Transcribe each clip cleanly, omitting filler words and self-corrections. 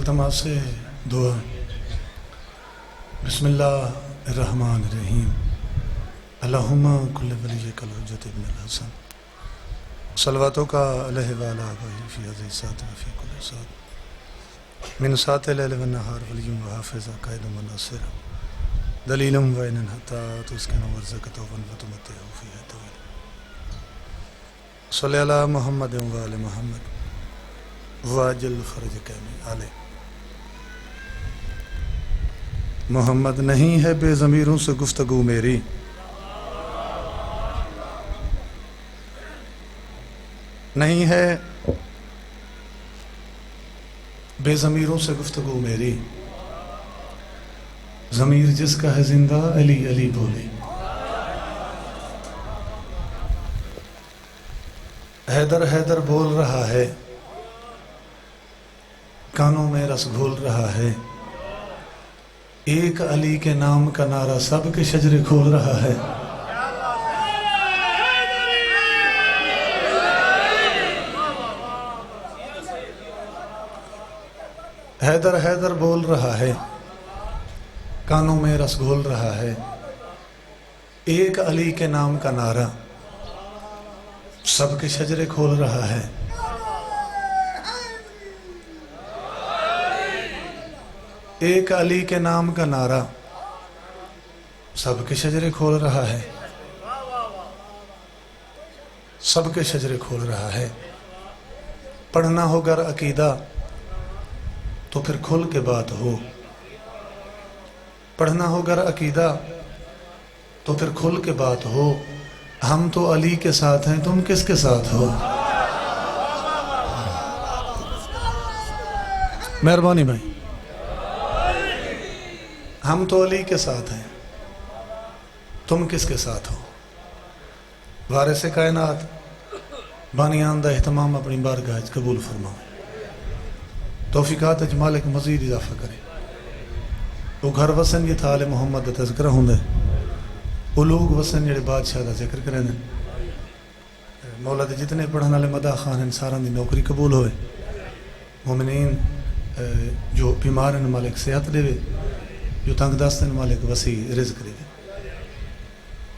التماس دعا بسم اللہ الرحمن الرحیم اللہم کل ولیک الحجت ابن الحسن صلواتوں کا علیہ وعلا آبائہ فی عزیز ساتھ وفی کل ساتھ من سات لیل و نہار ولیم و حافظ قائد و مناصر دلیلم و اینن حتی تسکن ورزکت و ونفتمت فی طویل صلی اللہ محمد و آل محمد واجل خرج کیمی علیہ محمد نہیں ہے بے ضمیروں سے گفتگو میری نہیں ہے بے ضمیروں سے گفتگو میری ضمیر جس کا ہے زندہ علی علی بولے حیدر حیدر بول رہا ہے کانوں میں رس گھول رہا ہے ایک علی کے نام کا نعرہ سب کے شجرے کھول رہا ہے حیدر حیدر بول رہا ہے کانوں میں رس گھول رہا ہے ایک علی کے نام کا نعرہ سب کے شجرے کھول رہا ہے ایک علی کے نام کا نعرہ سب کے شجرے کھول رہا ہے سب کے شجرے کھول رہا ہے پڑھنا ہو گر عقیدہ تو پھر کھل کے بات ہو پڑھنا ہو گر عقیدہ تو پھر کھل کے بات ہو ہم تو علی کے ساتھ ہیں تم کس کے ساتھ ہو مہربانی بھائی ہم تو علی کے ساتھ ہیں تم کس کے ساتھ ہو وارث کائنات بانیان دا اہتمام اپنی بارگاہ قبول فرماؤ توفیقات مالک مزید اضافہ کرے وہ گھر وسن یہ تھا آل محمد دا تذکرہ ہوں دے وہ لوگ وسن جڑے بادشاہ دا ذکر کریں دیں مولا دے جتنے پڑھن والے مداح خان ان سارا دی نوکری قبول ہوئے مومنین جو بیمار ہیں مالک صحت دے جو تنگ دست ہیں مالک وسیع رزق دے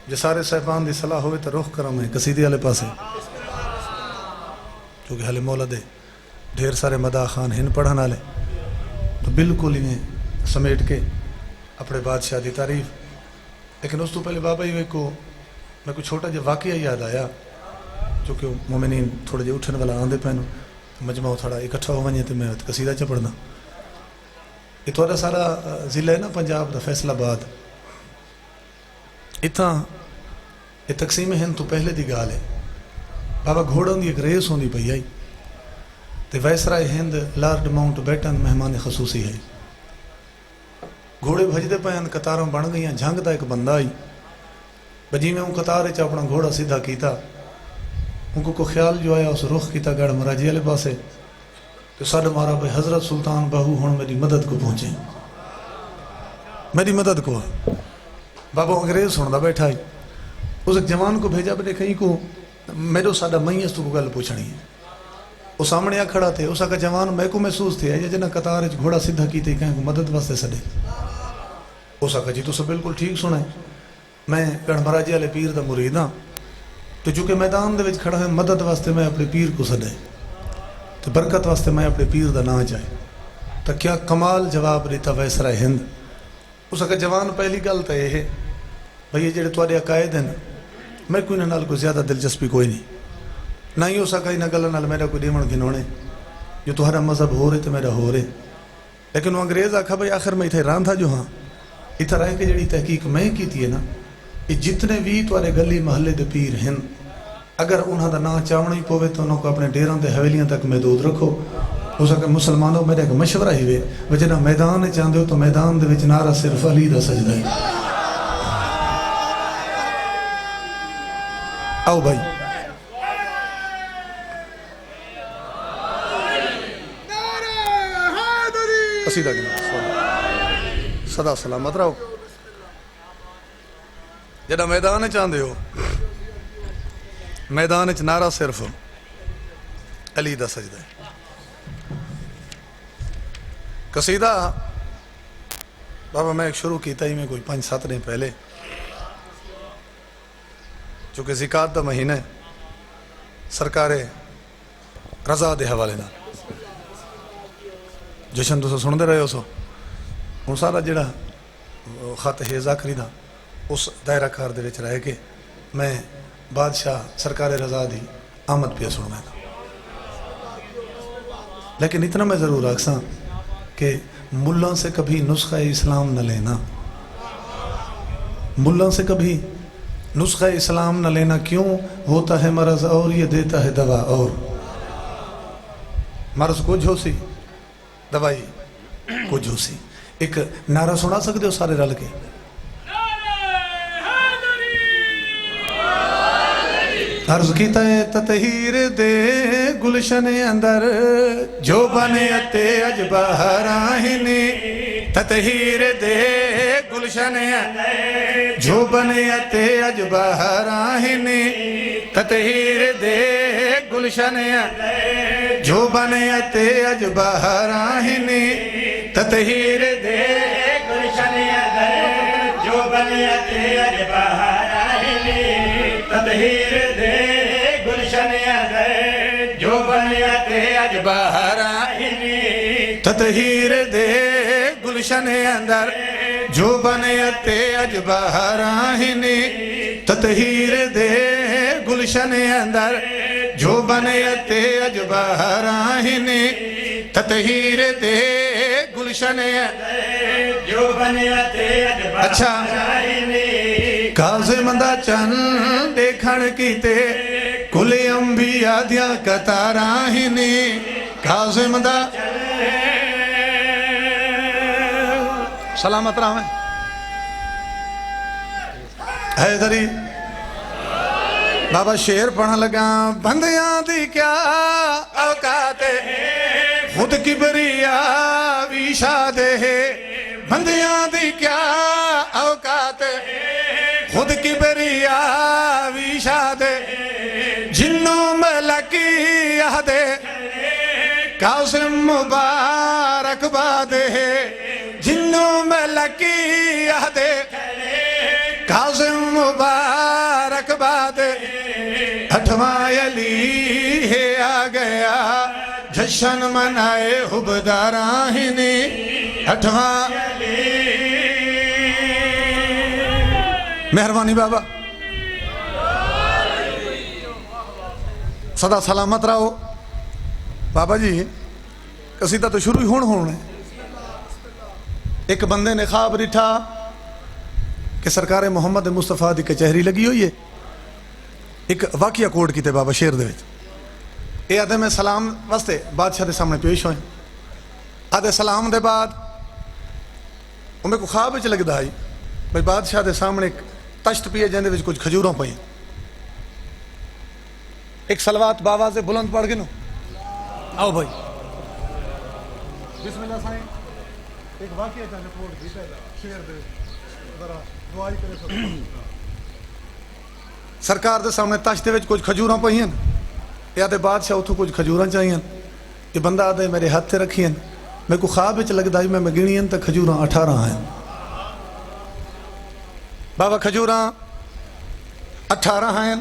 جو سارے صاحبان دی صلاح ہوئے تو رخ کرم ہے قصیدے والے پاسے کیونکہ حال مولا دے ڈھیر سارے مداح خان ہن پڑھن والے تو بالکل انہیں سمیٹ کے اپنے بادشاہ دی تعریف لیکن اس تو پہلے بابا ہی کو میں کوئی چھوٹا جو واقعہ یاد آیا چونکہ مومنین تھوڑے جو اٹھن والا آندے پہنو مجمع تھوڑا اکٹھا ہو ونجے تو میں قصیدہ چا پڑھنا یہ تھوڑا سارا ضلع ہے نا پنجاب دا فیصل آباد اتنا یہ تقسیم ہند تو پہلے دی گال ہے بابا گھوڑوں دی ایک ریس ہوندی پئی آئی تے وائسرائے ہند لارڈ ماؤنٹ بیٹن مہمان خصوصی ہے گھوڑے بھجدے پہن قطاروں بن گئی ہیں جھنگ دا ایک بندہ آئی بجی میں ان قطارے چا اپنا گھوڑا سیدھا کیتا ان کو خیال جو آیا اس رخ کیتا گڑھ مراجی والے پاسے تو ساڑھ مارا بھائی حضرت سلطان بہو ہون میری مدد کو پہنچے میری مدد کو بابا انگریز سندا بیٹھا ہی اس ایک جوان کو بھیجا بلے کہیں کو میرے ساڑھا مئی اس تو کو گل پوچھنی ہے وہ سامنے آ کھڑا تھے اسا کا جوان میں کو محسوس تھے یہ جنہ قطار گھوڑا سیدھا کی تھی کہیں کو مدد واسطے سڑے اسا کا جی تو سب بالکل ٹھیک سنیں میں گڑھ مراجی والے پیر دا مرید ہاں تو چونکہ میدان دے وچ کھڑا ہے مدد واسطے میں اپنے پیر کو سڑے تو برکت واسطے میں اپنے پیر دا نہ جائے تو کیا کمال جواب دیتا وائسرائے ہند اسا کا جوان پہلی گل تو یہ ہے بھئی یہ جڑے تواڈے عقائد ہیں میں کوئی نہ نال کو زیادہ دلچسپی کوئی نہیں نہ ہی اسا کا ہی نہ گل نال میرا کوئی ڈیمن گھنونے جو تمہارا مذہب ہو رہے تو میرا ہو رہے لیکن وہ انگریز آکھا بھئی آخر میں اتھے ران تھا جو ہاں اتھا رہ کے جڑی تحقیق میں کیتی ہے نا یہ جتنے بھی تمہارے گلی محلے دے پیر ہیں اگر انہاں دا نا چاونا ہی پوے تو انہوں کو اپنے ڈیران دے حویلیاں تک محدود رکھو ہو سکے مسلمانوں میرے ایک مشورہ ہی وے وجہ میدان چاہتے ہو تو میدان دے وچ نعرہ صرف علی دا سجدہ ہے آؤ بھائی قصیدہ جناب صدا سلامت رہو جڑا میدان چاہتے ہو میدان نعرہ صرف علی دا سجدہ ہے قصیدہ بابا میں ایک شروع کیتا ہی میں کوئی 5-7 دن پہلے، چونکہ زکات دا مہینہ ہے، سرکار رضا دے حوالے نال جشن تو سن دے رہے ہو، سو ہوں سارا جڑا خط ہے ذاکری دا اس دائرہ کار دے وچ رہ کے میں بادشاہ سرکار رضا دی آمد پہ سننا تھا، لیکن اتنا میں ضرور آکساں کہ ملوں سے کبھی نسخہ اسلام نہ لینا، ملوں سے کبھی نسخہ اسلام نہ لینا، کیوں؟ ہوتا ہے مرض اور یہ دیتا ہے دوا اور، مرض کچھ ہو سی دوائی کچھ ہو سی۔ ایک نعرہ سنا سکتے ہو سارے رل کے؟ عرض کیتا ہے تطہیر دے گلشن اندر جو بنے اتے اج باہر آہنی، تطہیر دے گلشن اندر جو بنے اتے اج باہر آہنی، تطہیر دے گلشن اندر جو بنے اتے اج باہر آہنی، تطہیر دے گلشن اندر جو بنے اتے اج باہر آہنی، تطہیر دے گلشن اندر جو بنے اتے اج باہر آہنی، تطہیر دے گلشن اندر جو بنے اتے اج باہر آہنی، تطہیر دے گلشن اندر جو بنے اتے اج باہر آہنی، تطہیر دے گلشن اندر جو بنے اتے اج باہر آہنی، کاظم دا چند دیکھن کیتے کل انبیاء دیا قطار آہنی، کاظم دا سلامت رہا حیدری بابا شیر پڑھن لگا، بندیاں دی کیا اوقات ہے خود کبریا بھی شاد ہے، بندیاں دی کیا اوقات ہے خود کبریا بھی شاد ہے، جنوں ملکی عہد قاسم مبارک باد ہے، جنوں ملکی عہد قاسم مبارک باد، اٹھواں علی ہے آ گیا جشن منائے حبدار آہنی، اٹھواں مہربانی بابا صدا سلامت رہو بابا جی۔ قصیدہ تو شروع ہی ہونے ایک بندے نے خواب ڈٹھا کہ سرکار محمد مصطفیٰ دی کچہری لگی ہوئی ہے، ایک واقعہ کوٹ کیتے بابا شیر دے وچ، اے آدھے میں سلام واسطے بادشاہ دے سامنے پیش ہوئے، آدھے سلام دے بعد وہ میں کو خواب وچ لگدا آئی بھئی بادشاہ دے سامنے ایک تشت پیے جاندے وچ کچھ کھجوراں پئیں، ایک صلوات باواز بلند پڑھ کے نو آؤ بھائی بسم اللہ سائیں، ایک واقعہ چاہنے کوٹ کیتے شیر دے ذرا دعائی کرے سب سرکار دے سامنے تشت وچ کچھ کھجوراں پئیں، یا دے بادشاہ اتھوں کچھ کھجوراں چاہیے، یہ بندہ آدھے میرے ہاتھ تے رکھی ہیں، میں کو خواب وچ لگدا ہے میں گنی ہیں تے کھجوراں 18 ہیں، بابا کھجوراں 18 ہیں،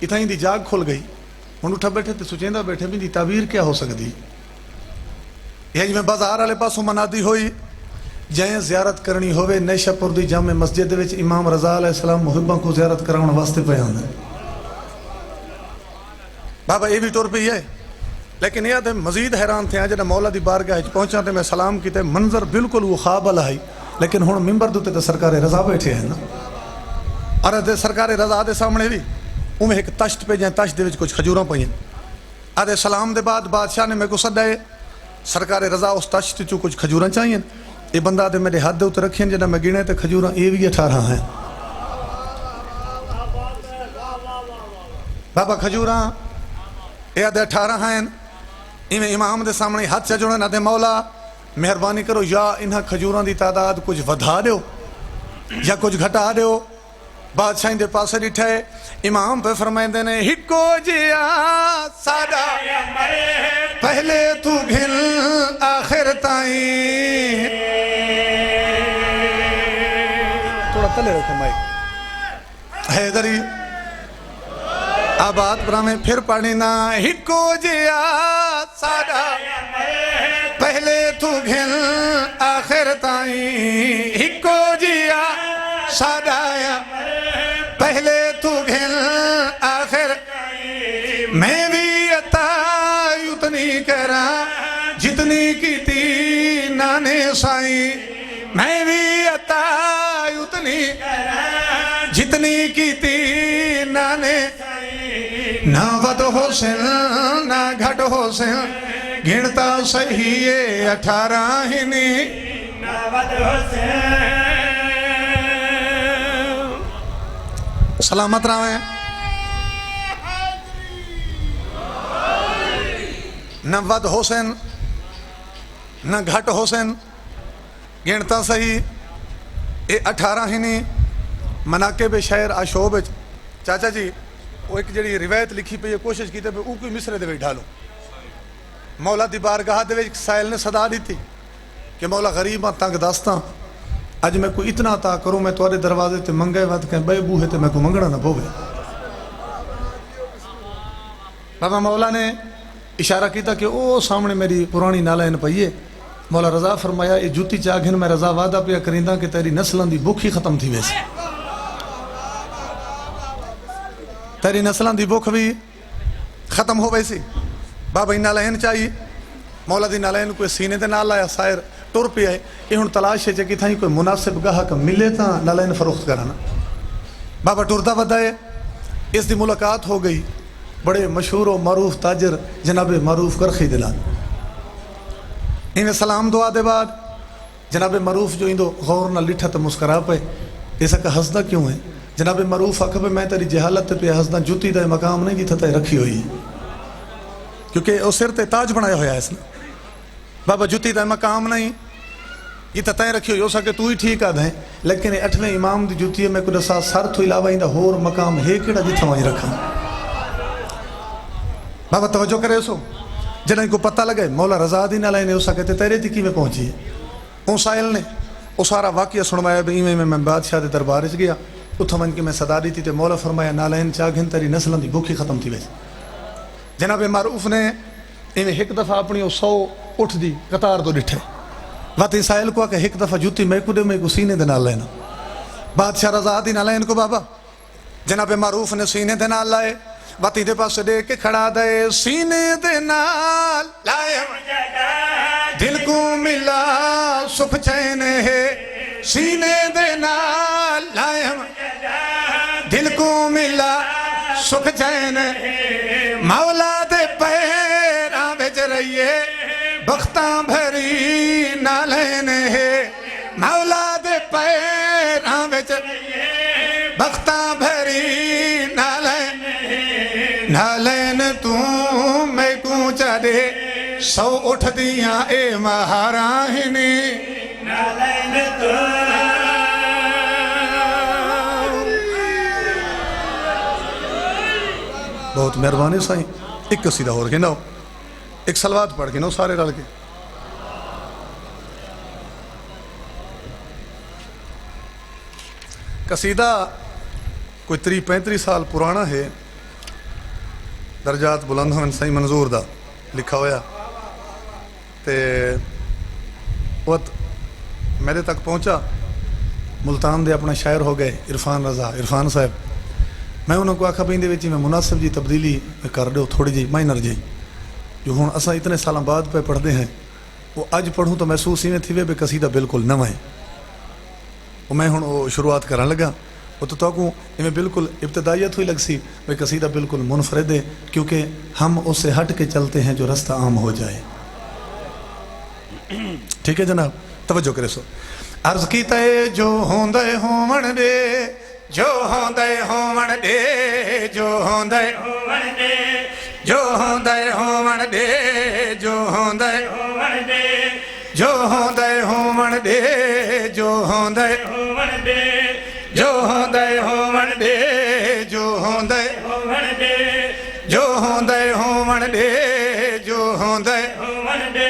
اتھائیں دی جاگ کھل گئی، ہن اٹھا بیٹھے تے سوچیندا بیٹھے بھی دی تعبیر کیا ہو سکتی، یہ میں بازار والے پاسوں منادی ہوئی جائیں زیارت کرنی ہوئے نیشہ پور دی جامع مسجد وچ امام رضا علیہ السلام محباں کو زیارت کراؤن واسطے پہ آندے، بابا یہ بھی ٹور پہ ہے، لیکن یہ مزید حیران تھے جب مولا دی بارگاہ پہنچا تے میں سلام کیتے، منظر بالکل وہ خواب والا ہے، لیکن ہن ممبر دوتے تے سرکار رضا بیٹھے ہیں نا، اور دے سرکار رضا دے سامنے بھی اوہیں ایک تشت پہ جائیں، تشت دے وچ کچھ کھجوراں پئیں، آدھے سلام دے بعد بادشاہ نے میں کو سدائے، سرکار رضا اس تشت چو کچھ کھجوراں چاہیے، یہ بندہ دے میرے ہاتھ دے اتر رکھیں جنہاں میں گنے تے کھجوراں یہ بھی 18 ہیں، بابا کھجوراں یہ آدھے 18 ہیں، ایویں امام دے سامنے ہاتھ سے جوڑے نہ دے مولا مہربانی کرو یا انہاں کھجوراں دی تعداد کچھ ودھا دیو یا کچھ گھٹا دیو، بادشاہی دے پاسے ڈٹھے امام پہ فرمائندے نے ہکو جیا ساڈا پہلے تو گھن آخر تائیں تھوڑا تلے رکھو مائک حیدری آباد برامے پھر پڑھنی نہ ہکو جیا ساڈا پہلے تو گھن آخر تائیں ہکو جیا ساڈا پہلے تو گھن آخر میں بھی عطا اتنی کرا جتنی کی تھی نانے سائیں میں بھی عطا اتنی جتنی کی تھی نانے نہ ود حسن نہ گھٹ حسن گھنتا صحیح 18 ہی نہیں نہ ود حسن سلامت رہے نہ ود حسن نہ گھٹ حسن گھنتا صحیح 18 ہی نہیں مناقب شعر آشوب چاچا جی وہ ایک جڑی روایت لکھی پہ یہ کوشش کی تھی پہ اوہ کوئی مصرے دے ویٹ ڈھالو مولا دی بارگاہ دے ویٹ سائل نے صدا دی تھی کہ مولا غریباں تنگ داستاں اج میں کوئی اتنا عطا کروں میں توارے دروازے تے منگے وقت کہیں بے بوہے تے میں کو منگڑا نہ پوے بابا مولا نے اشارہ کیتا کہ او سامنے میری پرانی نالائن پئیے مولا رضا فرمایا یہ جوتی چاگھن میں رضا وعدہ پیا کریندہ کہ تیری نسلان دی بھوک ہی ختم تھی ویسے تیری نسلان دی بھوک بھی ختم ہو ویسی بابا ہی نالائن چاہیے مولا دی نالائن کوئی سینے دے نال آیا سائر ٹور پہ آئے یہ ہن تلاش ہے چکی تھا کوئی مناسب گاہ کا ملے تھا نالائن فروخت کرانا بابا ٹورتا بدائے اس دی ملاقات ہو گئی بڑے مشہور و معروف تاجر جناب معروف کرخی دلان انہیں سلام دعا دے بعد جناب معروف جو اندو غور نہ لٹھا تو مسکرا پہ ایسا کہ حسدہ کیوں ہے جناب معروف آکھا پہ میں تیری جہالت پہ حسدہ جوتی دے مقام نہیں جی تھا رکھی ہوئی ہے کیونکہ وہ سر تے تاج بنایا ہویا ہے اس نے بابا جوتی دے مقام نہیں یہ تتائیں رکھی ہوئی ہو سکے تو ہی ٹھیک آدھیں لیکن 8ویں امام دی جوتی ہے میں کچھ ساتھ سر تو علاوہ اندہ ہور مقام ہے کیڑا جتھا وہیں رکھا بابا توجہ کرے سو جنہیں کو پتہ لگے مولا رضا دی نہ لائنے ہو سکے تیرے تھی کی میں پہنچی ہے اون سائل نے وہ سارا واقعہ سنوایا بھی میں بادشاہ دے دربار چ گیا اتھا من کی میں صدا دی تھی تے مولا فرمایا نالائن چاگھن تیری نسلوں دی بھوکی ختم تھی ویسے جناب معروف نے انہیں ایک دفعہ اپنی 100 اٹھ دی قطار دو ڈٹھے واتی سائل کو کہ ایک دفعہ جوتی میں کو سینے دے نال لینا بادشاہ رضا دی نالائن کو بابا جناب معروف نے سینے دے نال لائے واتی دے پاس دے کے کھڑا دے سینے دے نال لائے دل کو ملا سکھ چین ہے سینے دے نال لائے دل کو ملا سکھ چین مولا دے پیراں وچ رہیے بختاں بھری نالین ہے مولا دے پیراں وچ بختاں بھری نالین تو میں کو چڑے 100 اٹھ دیاں اے مہاراں ہی نالین تو بہت مہربانی سائیں ایک قصیدہ اور کے ناؤ ایک سلوات پڑھ کے ناؤ سارے رل کے قصیدہ کوئی 30-35 سال پرانا ہے درجات بلند ہوئے سائیں منظور دا لکھا ہویا تے وقت میرے تک پہنچا ملتان دے اپنا شاعر ہو گئے عرفان رضا عرفان صاحب میں انہوں کو آکھا پہ اندے ویچی میں مناسب جی تبدیلی کر دے تھوڑی جی مائنر جی جو ہون اسا اتنے سالوں بعد پہ پڑھ دے ہیں وہ اج پڑھوں تو محسوس ہی میں تھی وے بے قصیدہ بالکل نہ ہے وہ میں ہوں وہ شروعات کرنے لگا وہ تو کو میں بالکل ابتدائیت ہوئی لگ سی بے قصیدہ بالکل منفرد ہے کیونکہ ہم اس سے ہٹ کے چلتے ہیں جو رستہ عام ہو جائے ٹھیک ہے جناب توجہ کرے سو عرض کیتا ہے جو ہوندے ہون دے جو ہوندے ہون دے جو ہوندے ہون دے جو ہوندے ہون دے جو ہوندے ہون دے جو ہوندے ہون دے جو ہوندے ہون دے جو ہوندے ہون دے جو ہوندے ہون دے جو ہوندے ہون دے جو ہوندے ہون دے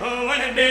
ਹੋਵਣ ਦੇ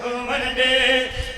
ਹੋਵਣ ਦੇ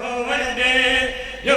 ਹੋਵਣ ਦੇ ਜੋ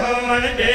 ਹੋਵਣ ਦੇ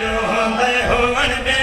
ਜੋ ਹੁੰਦੇ ਹੋਵਣ ਦੇ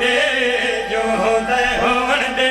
ਦੇ ਜੋ ਹੁੰਦੇ ਹੋਵਣ ਦੇ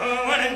ਹੋਵਣ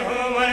ਹੋਵਣ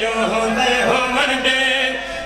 ਜੋ ਹੁੰਦੇ ਹੋਵਣ ਦੇ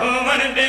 ਹੋਵਣ ਦੇ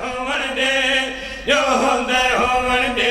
ਹੋਵਣ ਦੇ ਜੋ ਹੁੰਦੇ ਹੋਵਣ ਦੇ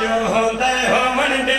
ਜੋ ਹੁੰਦੇ ਹੋਵਣ ਦੇ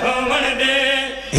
ਹੋਵਣ ਦੇ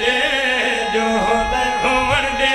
ਦੇ ਜੋ ਹੁੰਦੇ ਹੋਵਣ ਦੇ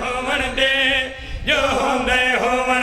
ਹੋਵਣ ਦੇ ਜੋ ਹੁੰਦੇ ਹੋਵਣ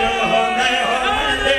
ਜੋ ਹੁੰਦੇ ਹੋਵਣ ਦੇ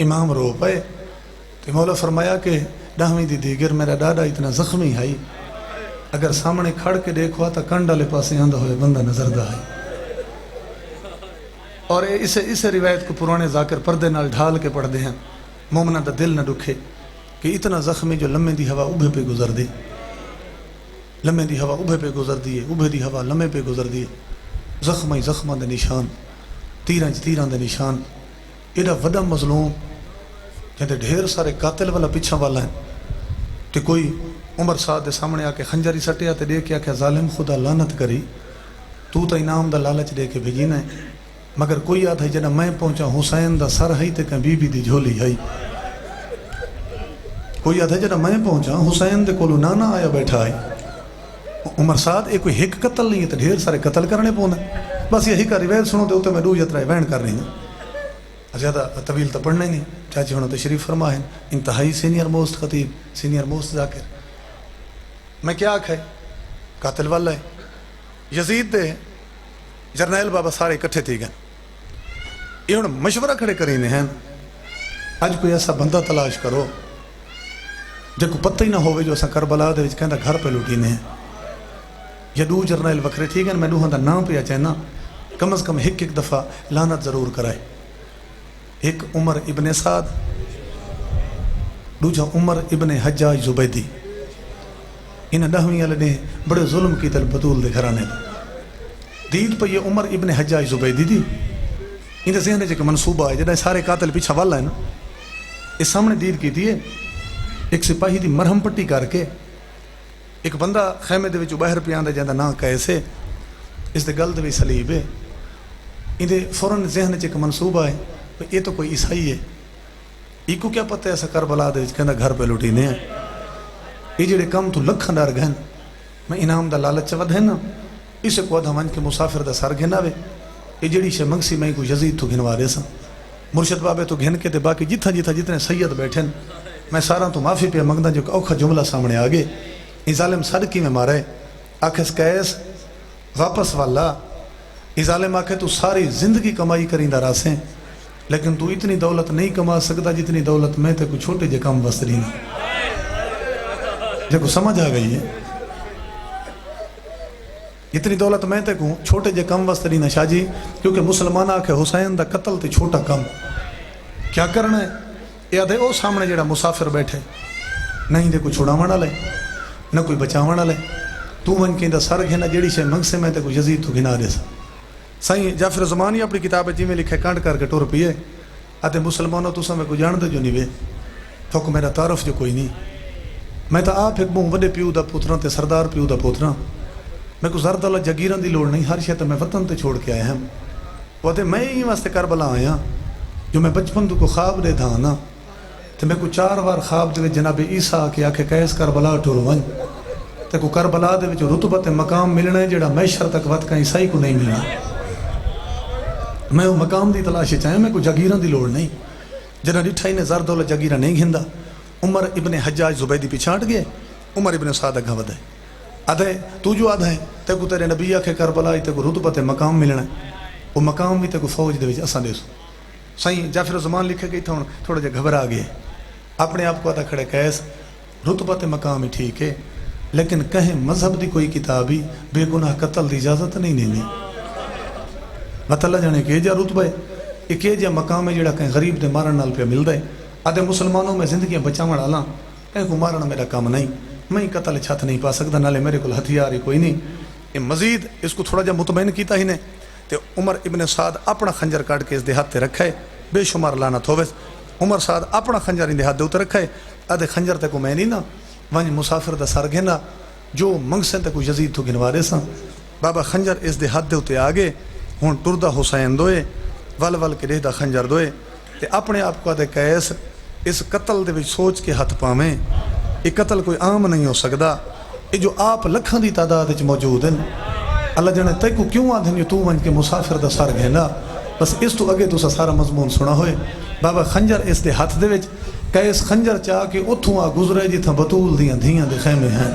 امام رو پے تو مولا فرمایا کہ 10ویں دی دیگر میرا ڈاڈا اتنا زخمی ہے اگر سامنے کھڑ کے دیکھوا تو کنڈ والے پاسے آندہ ہوئے بندہ نظر دا ہے. اور اس روایت کو پرانے ذاکر پردے نال ڈھال کے پڑھ دے ہیں. مومنہ دا دل نہ دکھے کہ اتنا زخمی جو لمحے دی ہوا ابھے پہ گزر دی، لمحے دی ہوا ابھے پہ گزر دیے، ابھے دی ہوا لمحے پہ گزر دیے. زخمہ ہی زخمہ دے نشان، تیران دے نشان. ایڈا وڈا مظلوم جہاں ڈھیر سارے قاتل والا پیچھا والا ہیں. تو کوئی عمر سعد دے سامنے آ کے خنجری سٹیا تے دے کے آکھیا ظالم خدا لعنت کری، تو انعام دا لالچ دے کے بھیجینا ہے. مگر کوئی آدھا جنہ میں پہنچا حسین دا سر ہے تے کہیں بی بی دی جھولی ہے. کوئی آدھا جنہ میں پہنچا حسین دے کولو نانا آیا بیٹھا ہے. عمر سعد ایک کوئی ہک قتل نہیں ہے تو ڈھیر سارے قتل کرنے پونا. بس یہی کا روایت سنو تے ہوتے میں دو یترائے وین کر رہی ہوں. زیادہ طویل تو پڑھنا ہی نہیں. چاچی ہونا تشریف فرما ہے، انتہائی سینئر موسٹ خطیب، سینئر موسٹ ذاکر. میں کیا آکھا ہے قاتل والا ہے یزید دے جرنیل بابا سارے اکٹھے تھی گئے. یہ ہوں مشورہ کھڑے کرینے ہیں اج کوئی ایسا بندہ تلاش کرو جے کو پتہ ہی نہ ہوئے جو اسا کربلا دے وچ کہندا گھر پہ لوٹینے ہیں. یا دو جرنیل وکھرے تھی گئے میں دوہاں دا نام پہ چاہنا کم از کم ایک دفعہ لعنت ضرور کرائے. ایک عمر ابن سعد، دوجا عمر ابن حجاج زبیدی. انہیں 10ویں والے نے بڑے ظلم کی تل بطول دے گھرانے دید پہ یہ عمر ابن حجاج زبیدی دی. انہیں ذہنے جو کہ منصوبہ ہے جنہیں سارے قاتل پیچھا والا ہے نا، اس سامنے دید کی دیئے ایک سپاہی دی مرہم پٹی کر کے ایک بندہ خیمے دے وچ باہر پہ آندہ جاندہ نا کیسے اس دے گل دے وچ صلیب ہے. انہیں فوراً ذہن جو کہ منصوبہ ہے یہ تو کوئی عیسائی ہے، یہ کو کیا پتہ ہے ایسا کربلا دے وچ کہندا گھر پہ لوٹینے ہیں. یہ جڑے کم تو لکھاں ڈر گھن میں انعام دا لالچ ود ہے نا اسے کو ادھا ون کے مسافر دا سر گھنا وے. یہ جڑی شے منگسی میں کو یزید تو گھنوا دے سا مرشد بابے تو گھن کے تے باقی جتنے سید بیٹھن میں سارا تو معافی پہ منگدا جو کہ اوکھا جملہ سامنے آگے. یہ ظالم صدقی میں مارے آکھس کیس واپس والا. یہ ظالم آکھے تو ساری زندگی کمائی کریں دا راسیں لیکن تو اتنی دولت نہیں کما سکتا جتنی دولت میں تے کو چھوٹے جے کم وستری نا. جے کو سمجھ آ گئی ہے اتنی دولت میں تے کو چھوٹے جے کم وستری نا شاہ جی. کیونکہ مسلمان آکھے حسین دا قتل تے چھوٹا کم کیا کرنا ہے. یہ آدھے او سامنے جڑا مسافر بیٹھے نہیں دے کو چھوڑاونا لے نہ کوئی بچاونا لے. تو ون کے دا سر گھنا جڑی شے منگ سے میں تے کو یزید تو گھنا دے سا. سائیں جعفر زمانی اپنی کتاب جی میں لکھے کانڈ کر کے ٹور پیے آتے مسلمانوں تو سمیں کو جان دے جو نہیں وے تو کو میرا تعارف جو کوئی نہیں. میں تا آپ ایک بہن وڈے پیو دا پوتران تے سردار پیو دا پوتران. میں کو زرد اللہ جگیران دی لوڑ نہیں ہر شے تے میں وطن تے چھوڑ کے آیا ہم. وہ تے میں ہی واسطے کربلا آیا جو میں بچپن تو کو خواب دے تھا نا تے میں کو 4 بار خواب دے جناب عیسیٰ کے آکھے کیس کربلا ٹور ون تے کو کربلا دے وچ رتبت مقام ملنا ہے جڑا محشر تک وقت کا عیسائی کو نہیں ملنا. میں وہ مقام دی تلاش چاہیے میں کو جگیران دی لوڑ نہیں. جنہاں ڈٹھائی نے زر دولت جگیرہ نہیں گھندا. عمر ابن حجاج زبیدی پیچھانٹ گئے. عمر ابن سعد اگھا ودے آدھے تو جو آدھا ہے تے کو تیرے نبی آکھے کربلا تے کو رتبت مقام ملنا ہے وہ مقام بھی تے کو فوج دے وچ اساں دے سو. سائیں جعفر زمان لکھے گئی تھا تھوڑا جا گھبرا گئے اپنے آپ کو آدھا کھڑے کیس رتبت مقام ہی ٹھیک ہے لیکن کہیں مذہب دی کوئی کتابی بے گناہ قتل دی اجازت نہیں دینی. مطلب جانے کہ جا رتبہ ہے ایک جا مقام ہے جڑا کہیں غریب دے مارن نال پہ مل دے. آدھے مسلمانوں میں زندگیاں بچاون والا کہیں کو مارنا میرا کام نہیں میں قتل چھت نہیں پا سکتا نالے میرے کو ہتھیار ہی کوئی نہیں. یہ مزید اس کو تھوڑا جا مطمئن کیتا ہی نے تے عمر ابن سعد اپنا خنجر کاٹ کے اس دے ہاتھ تے رکھے بے شمار لعنت ہووے. عمر سعد اپنا خنجر ان دے ہاتھ دے اتر رکھے آدھے خنجر تے کو میں نہیں نا ونج مسافر دا سر گھنا جو منگسن تے کو یزید تو گنوا دے سا. بابا خنجر اس دے ہاتھ دے اتر آگے ہون ٹردہ حسین دوئے ول ول کے دے خنجر دوئے تے اپنے آپ کو آدھے کیس اس قتل دے وچ سوچ کے ہاتھ پاویں. یہ قتل کوئی عام نہیں ہو سکتا. یہ جو آپ لکھاں دی تعداد وچ موجود ہیں اللہ جانے تے کو کیوں آدھیں تو ون کے مسافر دا سر گھنا. بس اس تو اگے تو سارا مضمون سنا ہوئے. بابا خنجر اس دے ہاتھ دے وچ کیس خنجر چاہ کے اتھوں آ گزرے جتھاں بطول دیاں دھیاں دے خیمے ہیں.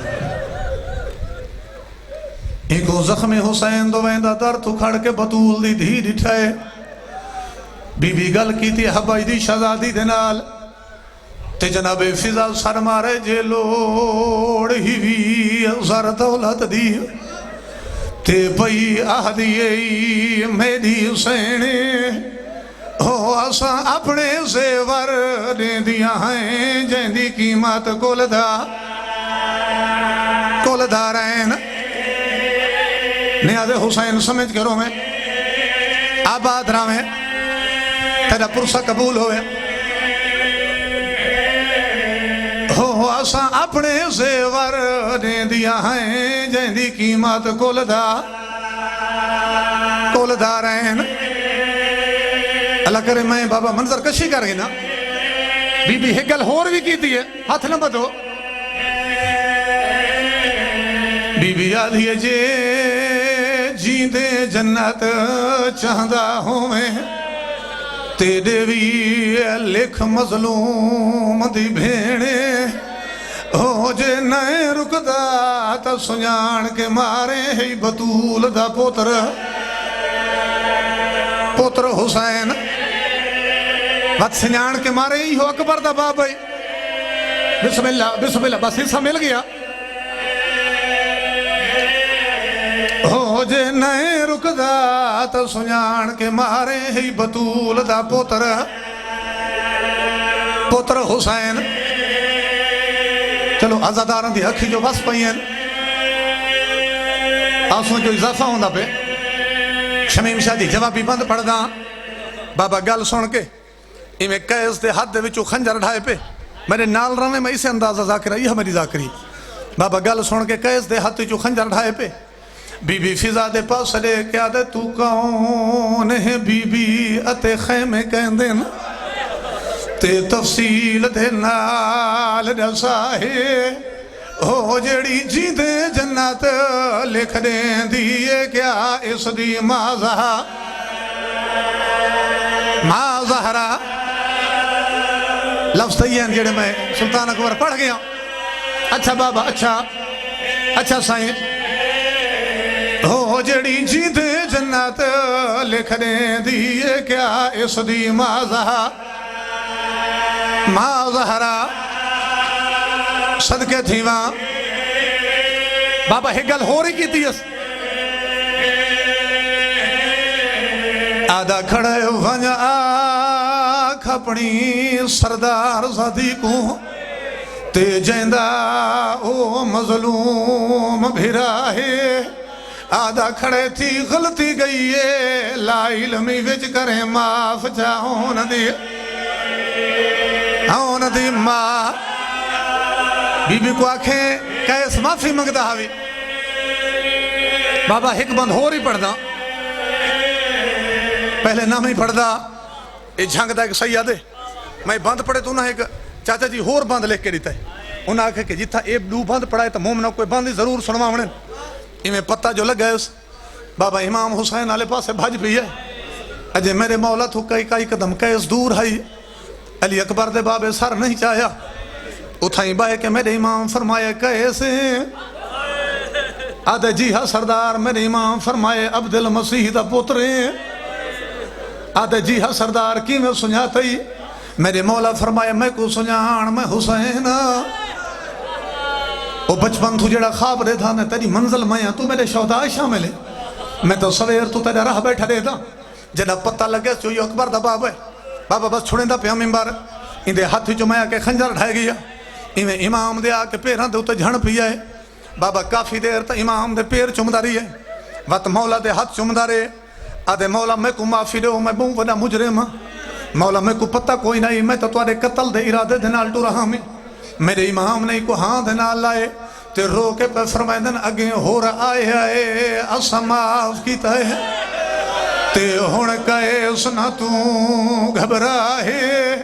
ایک زخم حسین دو ویندا در تو کھڑ کے بطول دی دھی ڈٹھائے بی بی گل کیتی حبائی دی شہزادی دے نال تے جناب فضا سر مارے جے لوڑ ہی وی زر دولت دی تے بھئی آہدی میری سینے ہو اساں اپنے زیور دیں دیا ہیں جن دی قیمت کول دا رین نیاز حسین سمجھ کرو میں آباد راویں تیرا پرسہ قبول ہوئے ہو اساں اپنے زیور دیں دیا ہیں جن دی قیمت کول دا رین اللہ کرے میں بابا منظر کشی کر گئی نا بی بی ہگل ہور بھی کی دیئے ہاتھ نہ بدو بی بی آدھی جے جیندے جنت چاہدہ ہوں میں تیرے بھی لکھ مظلوم دی بھیڑے ہو جے نئے رکدا تا سنجان کے مارے ہی بطول دا پوتر حسین وقت سنجان کے مارے ہی ہو اکبر دا بابائی بسم اللہ بس حصہ مل گیا ہو جے نئے رکدا تا سنجان کے مارے ہی بطول دا پوتر حسین چلو عزادارن دی حقی جو بس پہین آنسوں جو اضافہ ہوندہ پہ شمیم شاہ دی جوابی بند پڑھ دا بابا گل سن کے میں قیس دے حد دے وچو خنجر ڈھائے پہ میرے نال رہنے میں اسے اندازہ ذاکرہ یہ ہماری ذاکری بابا گل سن کے قیس دے حد وچو خنجر ڈھائے پہ بی بی فضا دے پاس لے کیا دے تو کون ہے بی بی اتے خیمے کہندے نا تے تفصیل دے نال رسائے ہو جڑی جیندے جنت لکھ دیں دیئے کیا اس دی ماں زہرہ لفظ تیین جڑے میں سلطان اکبر پڑھ گیا اچھا بابا اچھا سائیں ہو جڑی جیندے جنت لکھ دیں دیئے کیا اس دی ماں زہرہ صدقے تھی وہاں بابا ہگل ہو رہی کی تیس آدھا کھڑے ونج آکھ اپنی سردار زادی کو تے جیندہ او مظلوم بھراہے آدھا کھڑے تھی غلطی گئی ہے لا علمی وچ کریں معاف چاہون دی ماں بی بی کو آنکھیں کیس معافی منگدہ ہوئی بابا ہک بند ہو رہی پڑھ دا پہلے نام ہی پڑھ دا یہ جھنگ دا ایک سیادے میں بند پڑھے تو انہاں ایک چاچا جی ہور بند لکھ کے دیتا ہے انہاں آنکھیں کہ جتھا ایک دو بند پڑھائے تو مومنہ کوئی بند ضرور سنوا ہونے میں پتہ جو لگ گئے اس بابا امام حسین آلے پاس سے بھاج بھی ہے اجے میرے مولا تو کئی قدم کیس دور ہے علی اکبر دے بابے سر نہیں چاہیا اتھائیں باہے کہ میرے امام فرمائے کیسے آدھے جی ہاں سردار میرے امام فرمائے عبد المسیح دا پترے آدھے جی ہاں سردار کی میں سنجھاتا ہی میرے مولا فرمائے میں کو سنجھان میں حسین وہ بچپن تو جڑا خواب دے تھا نے تیری منزل میں تو میرے شہداء شامل ہے میں تو سویر تو تیرے راہ بیٹھا دے تھا جڑا پتہ لگے جو یہ اکبر دا باب ہے بابا بس چھوڑیں دا پہ ہم امبار ان دے ہاتھ جو میں آکے خنجر ڈھائے گیا ایویں امام دے آکے پیران دے اتے جھڑ پیا ہے بابا کافی دیر تا امام دے پیر چمدہ رہی ہے وقت مولا دے ہاتھ چمدہ رہے آدھے مولا میں کو معافی دے میں بہوں وڈا مجرم مولا میں کو پتہ کوئی نہیں میں تو تواڈے قتل دے ارادے دے نال ٹو رہا میں میرے امام نے کو ہاں دے نال لائے تے رو کے پہ فرمائے دن اگیں ہو رہا آئے اسا معاف کیتا ہے تے ہون کیس نہ تو گھبراہے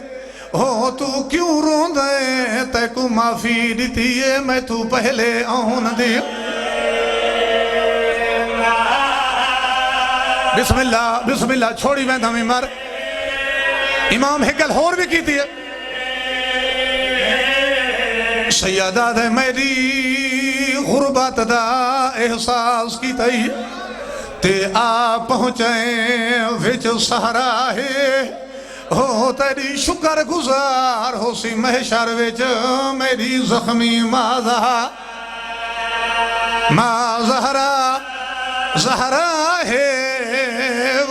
ہو تو کیوں رون دے تے کو معافی دیتی ہے میں تو پہلے آن دے بسم اللہ چھوڑی میں دھمی مر امام ہگل ہور بھی کیتی ہے سیدہ دے میری غربت دا احساس کی تئی تے آ پہنچیں وچ سہرا ہے ہو تیری شکر گزار ہو سی محشر وچ میری زخمی ماں زہرا زہرا ہے